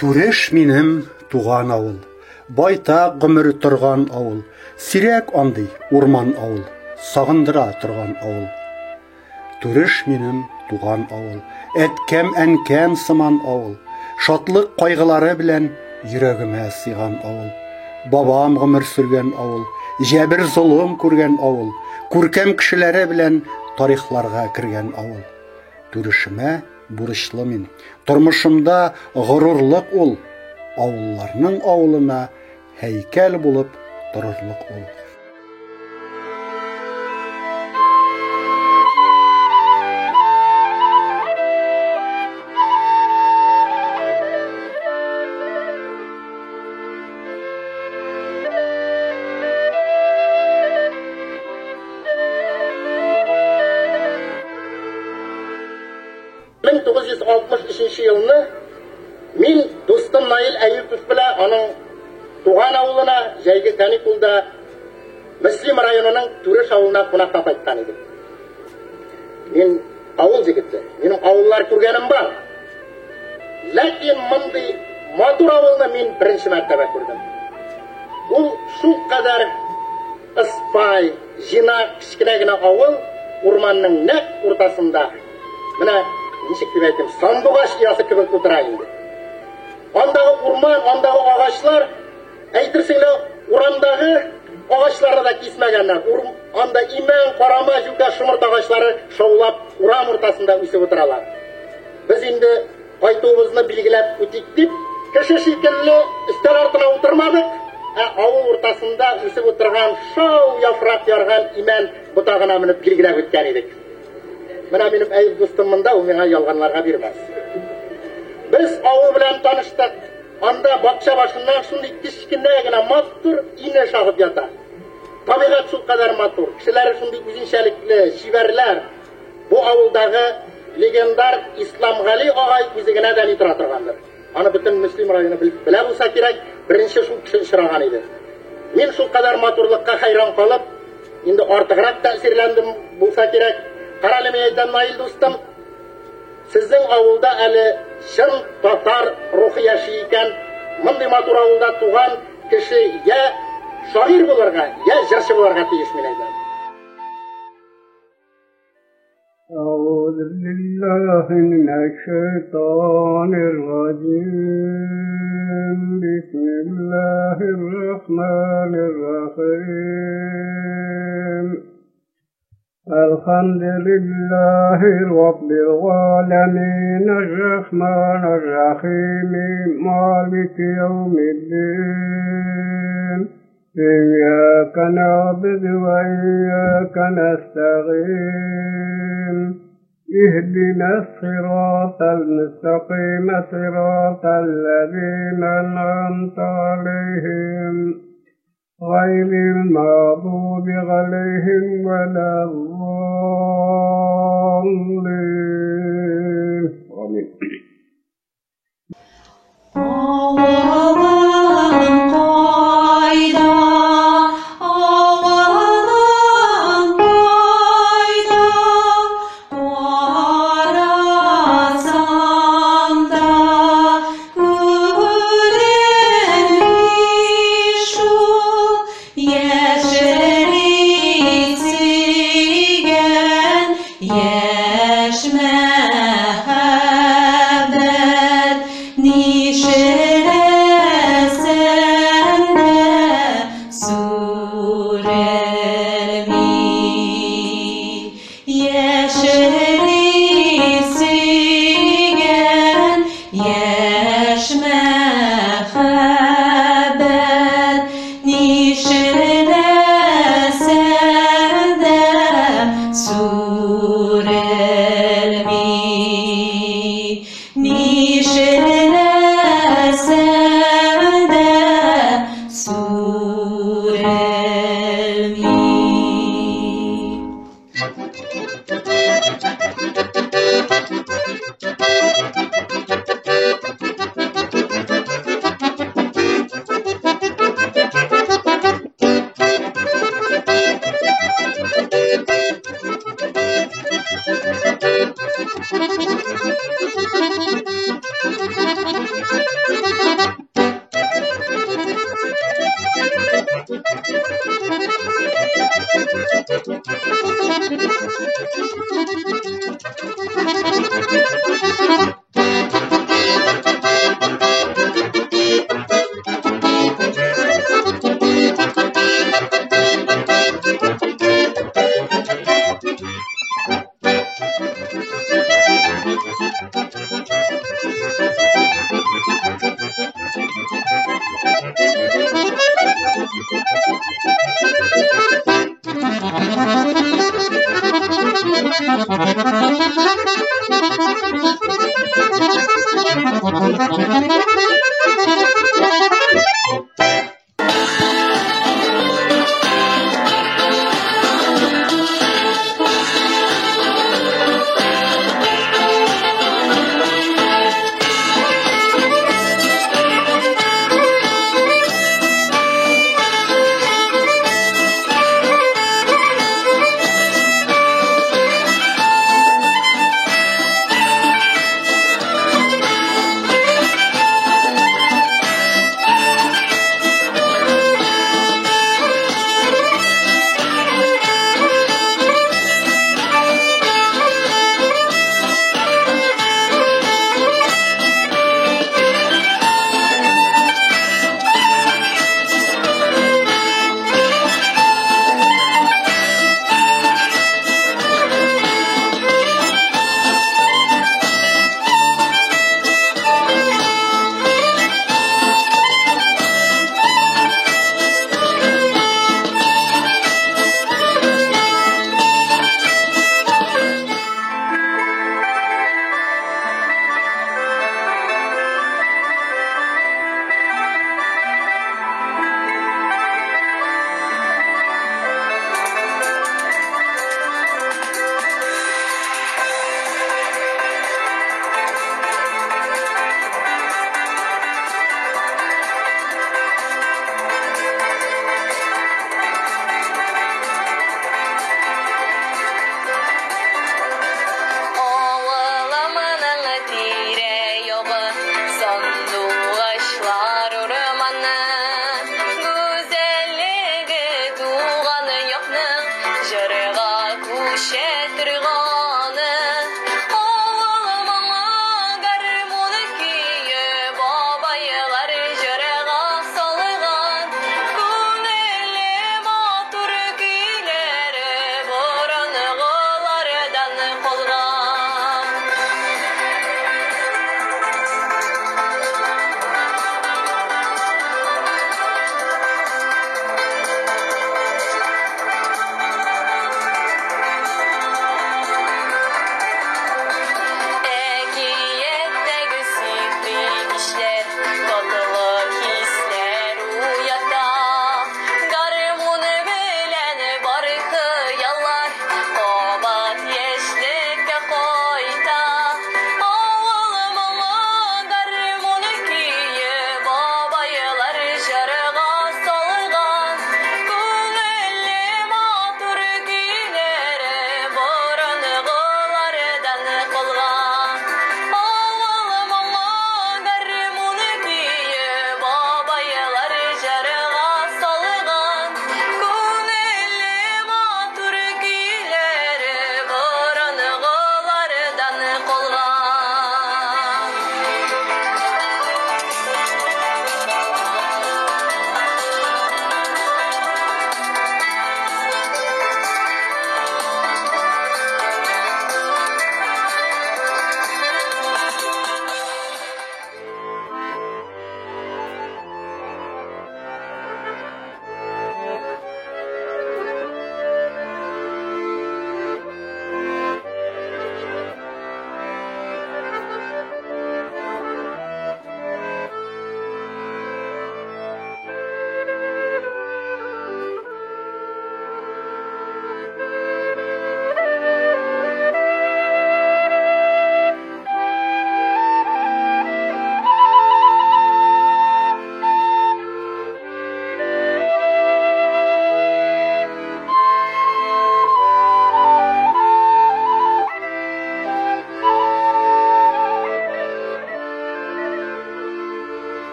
Түреш минем туган авыл, байтак гомер торган авыл, сирәк андый урман авыл, сагындыра торган авыл. Түреш минем туган авыл, әткәм әнкәм сыман авыл, шатлык кайгылары белән йөрәгемә сыйган авыл. Бабам гомер сүргән авыл, җәбер зулым күргән авыл, күркәм кешеләре белән тарихларга кергән авыл. Түрешемә бурычлы мин, тормышымда горурлык ул, авылларның авылына һәйкәл булып торырлык ул. Yılını min dostum Nail Әйүпов белән аның туган авылына җәйге каникулда Мөслим районының Түреш авылына кунакка кайткан идек. Мин авыл җегете, минем авыллар күргәнем бар. Ләкин мондый матур авылны мин беренче мәртәбә күрдем. Ул шул кадәр ыспай, җинак, кечкенә генә авыл урманның нәкъ уртасында. Менә ничек дип әйтим, сандугач ясы кебек утыра инде. Андагы урман, андагы агачлар, әйтерсең урамдагы агачларны да кисмәгәннәр. Анда имән, карама, жүкә, шомырт агачлары шаулап урам уртасында үсеп утыралар. Без инде кайтуыбызны билгеләп үтик дип, кеше шикелле өстәл артына утырмадык, авыл уртасында үсеп утырган шау яфрак ярган имән ботагына менеп билгеләп үткән идек. Менә минем Әйүп дустым монда, ул миңа ялганларга бирмәс. Без авыл белән таныштык. Анда бакча башыннан шундый кечкенә генә матур ине шагып ята. Табигать шул кадәр матур. Кешеләре шундый үзенчәлекле, шибәрләр. Бу авылдагы легендар Исламгали агай үзе генә дә тора торгандыр. Аны бөтен Мөслим районы белә булса кирәк, беренче шул кеше очраган иде. Мин шул кадәр матурлыкка хайран калып, инде артыграк тәэсирләндем булса кирәк. Карале мен әйтәм, Наил дустым, сезнең авылда әле шын татар рухы яши икән, мондый матур авылда туган кеше я шагыйрь булырга, я җырчы булырга тиеш, мин әйтәм. أعوذ بالله من الشيطان الرجيم بسم الله الرحمن الرحيم الحمد لله رب العالمين الرحمن الرحيم مالك يوم الدين إياك نعبد وإياك نستعين اهدنا الصراط المستقيم صراط الذين أنعمت عليهم غير المغضوب عليهم ولا الضالين آمين.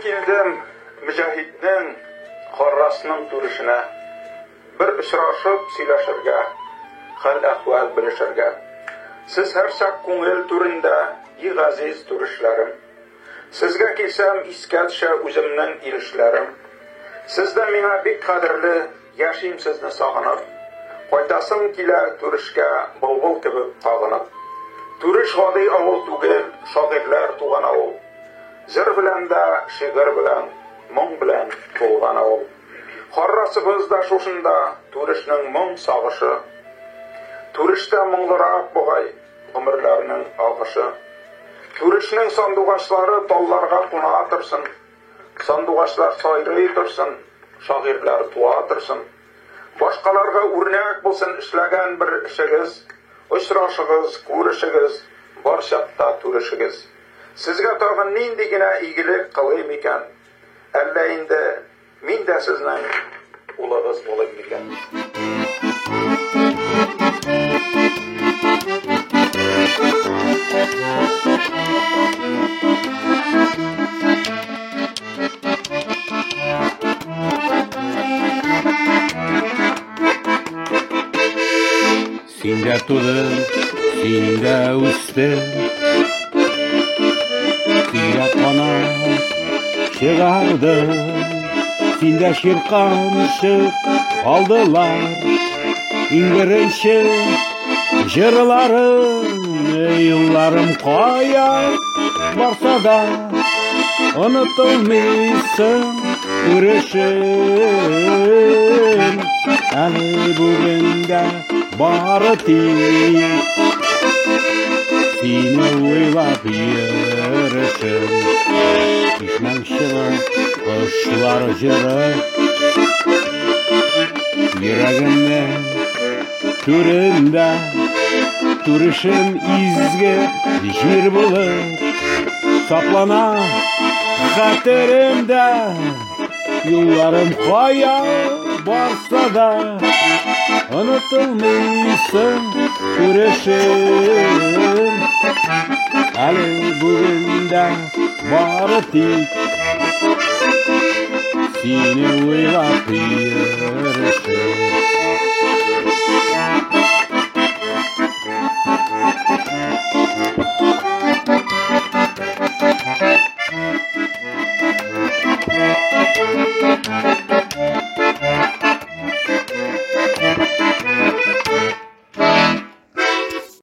келдім müjahidнің қоррасының турышына, бір ұшырашып сөйләшергә, хәл әхвал белешергә. Сіз һәр сак күңел турында, и газиз турышларым. Сезгә килсәм искә төшә үземнең ирешләрем. Сез дә миңа бик кадерле, яшим сезне сагынып. Кайтасым килә турышка былбыл кебек кагынып. Турыш гади авыл түгел, шагыйрьләр туган авыл. Җыр белән дә, шигырь белән, моң белән тулган авыл. Харрасыбыз да шушында, турышның моң сагышы. Турышта моңлырак бугай, гомерләрнең агышы. Турышның сандугачлары талларга куна торсын. Сандугачлар сайрый торсын, шагыйрьләр туа торсын. Башкаларга үрнәк булсын эшләгән бер эшегез, очрашыгыз, күрешегез, бар чакта турышыгыз. Сезгә тагын нинди генә игелек кылыйм икән? Әллә инде мин дә сезнең улыгыз булып икән? Синдә тудым, синдә үстем, синдә канат чыгардым, синдә чирканчык алдылар. Иң беренче җырларым, юлларым кая барса да, онытылмыйсың күрешем. Әле бүген дә бары тик сине уйлап йөришем. Ишмәң чыгып, кошлар җыры, йөрәгемнең түрендә турышым изге җир булып саклана хәтеремдә. Юлларым кая барса да, онытылмыйсың күрешем. Әле бүген дә бары тик сине уйлап